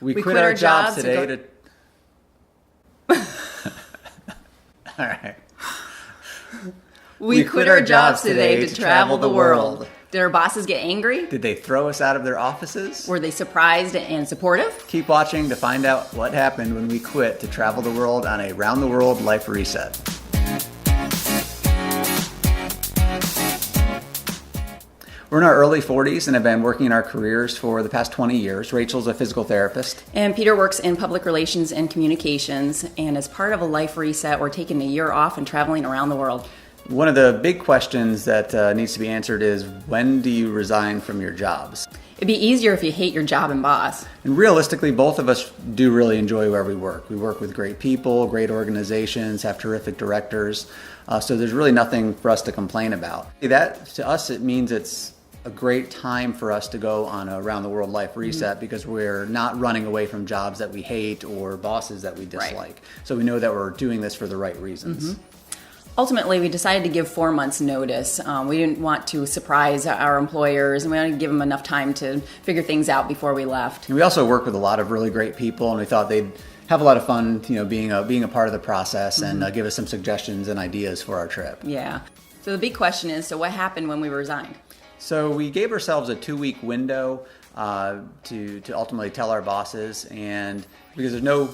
We quit our jobs today to all right. We quit our jobs today to travel the world. Did our bosses get angry? Did they throw us out of their offices? Were they surprised and supportive? Keep watching to find out what happened when we quit to travel the world on a round-the-world life reset. We're in our early 40s and have been working in our careers for the past 20 years. Rachel's a physical therapist. And Peter works in public relations and communications. And as part of a life reset, we're taking a year off and traveling around the world. One of the big questions that needs to be answered is, when do you resign from your jobs? It'd be easier if you hate your job and boss. And realistically, both of us do really enjoy where we work. We work with great people, great organizations, have terrific directors. So there's really nothing for us to complain about. That, to us, it means it's a great time for us to go on a around the world life reset because we're not running away from jobs that we hate or bosses that we dislike. Right. So we know that we're doing this for the right reasons. Ultimately, we decided to give 4 months notice. We didn't want to surprise our employers, and we wanted to give them enough time to figure things out before we left. And we also work with a lot of really great people, and we thought they'd have a lot of fun, being a part of the process and give us some suggestions and ideas for our trip. Yeah. So the big question is, so what happened when we resigned? So we gave ourselves a 2-week window to ultimately tell our bosses, and because there's no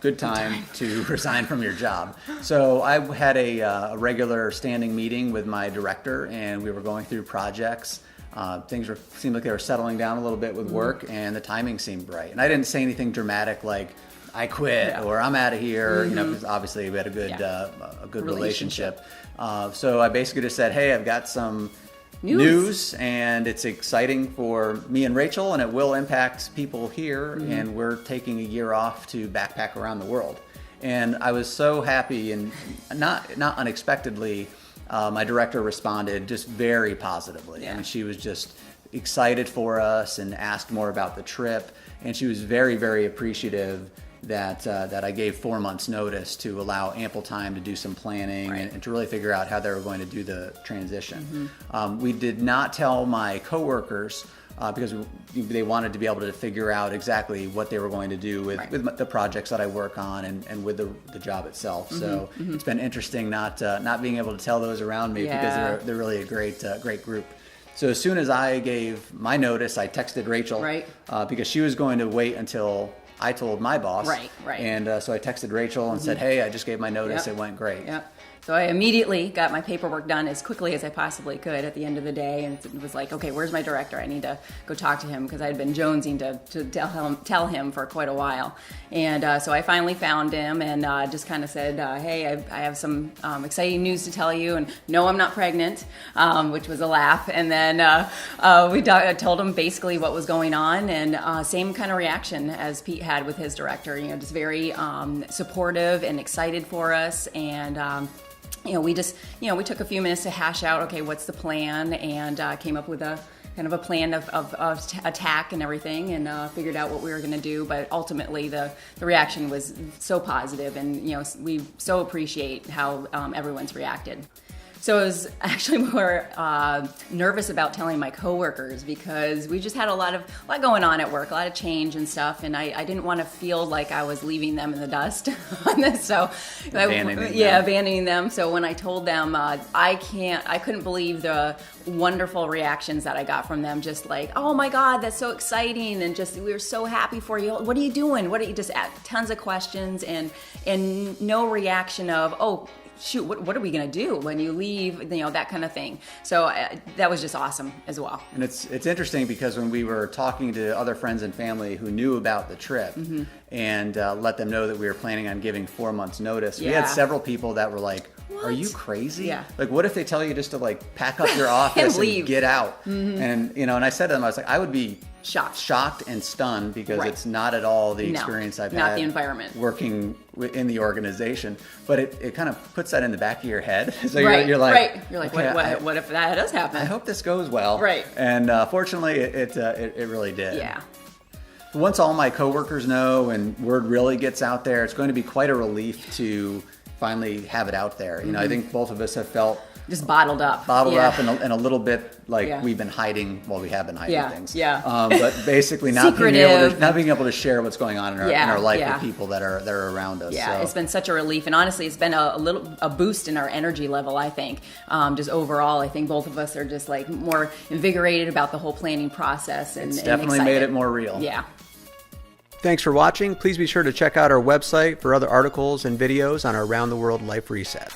good time to resign from your job. So I had a regular standing meeting with my director, and we were going through projects. Things seemed like they were settling down a little bit with work, and the timing seemed right. And I didn't say anything dramatic like, I quit or I'm out of here, because obviously we had a good relationship. So I basically just said, hey, I've got some news, and it's exciting for me and Rachel, and it will impact people here, and we're taking a year off to backpack around the world. And I was so happy, and not unexpectedly, my director responded just very positively. I mean, she was just excited for us and asked more about the trip, and she was very, very appreciative that I gave 4 months notice to allow ample time to do some planning and to really figure out how they were going to do the transition. We did not tell my coworkers because they wanted to be able to figure out exactly what they were going to do with the projects that I work on and with the job itself. So it's been interesting not being able to tell those around me because they're really a great group. So as soon as I gave my notice, I texted Rachel because she was going to wait until I told my boss. Right. And so I texted Rachel and said, hey, I just gave my notice. It went great. Yep. So I immediately got my paperwork done as quickly as I possibly could at the end of the day, and it was like, okay, where's my director? I need to go talk to him because I had been jonesing to tell him for quite a while. And so I finally found him and just kind of said, hey, I have some exciting news to tell you, and no, I'm not pregnant, which was a laugh. And then I told him basically what was going on, and same kind of reaction as Pete had with his director, just very supportive and excited for us. And we took a few minutes to hash out, okay, what's the plan, and came up with a kind of a plan of attack and everything, and figured out what we were going to do. But ultimately, the reaction was so positive, and we so appreciate how everyone's reacted. So I was actually more nervous about telling my coworkers because we just had a lot going on at work, a lot of change and stuff, and I didn't want to feel like I was leaving them in the dust on this. So abandoning them. So when I told them, I couldn't believe the wonderful reactions that I got from them. Just like, oh my God, that's so exciting, and just we were so happy for you. What are you doing? Just tons of questions and no reaction of, oh, shoot, what are we going to do when you leave, that kind of thing. So that was just awesome as well. And it's interesting because when we were talking to other friends and family who knew about the trip and let them know that we were planning on giving 4 months notice, we had several people that were like, what? Are you crazy? Yeah. Like, what if they tell you just to pack up your office and get out? And, and I said to them, I was like, I would be shocked and stunned because it's not at all the experience I've had the environment working in the organization, but it kind of puts that in the back of your head. So you're like, okay, what if that does happen? I hope this goes well. Right. And fortunately, it really did. Yeah. Once all my coworkers know and word really gets out there, it's going to be quite a relief to finally have it out there. I think both of us have felt just bottled up. Bottled Yeah. up and a little bit like Yeah. we've been hiding. Well, we have been hiding Yeah, things. yeah. But basically not Secretive. being able to share what's going on in our, Yeah, life yeah. with people that are around us. Yeah, So. it's been such a relief, and honestly, it's been a boost in our energy level. I think, just overall, I think both of us are just like more invigorated about the whole planning process, and It's and definitely excited. made it more real. Yeah. Thanks for watching. Please be sure to check out our website for other articles and videos on our Around the World Life Reset.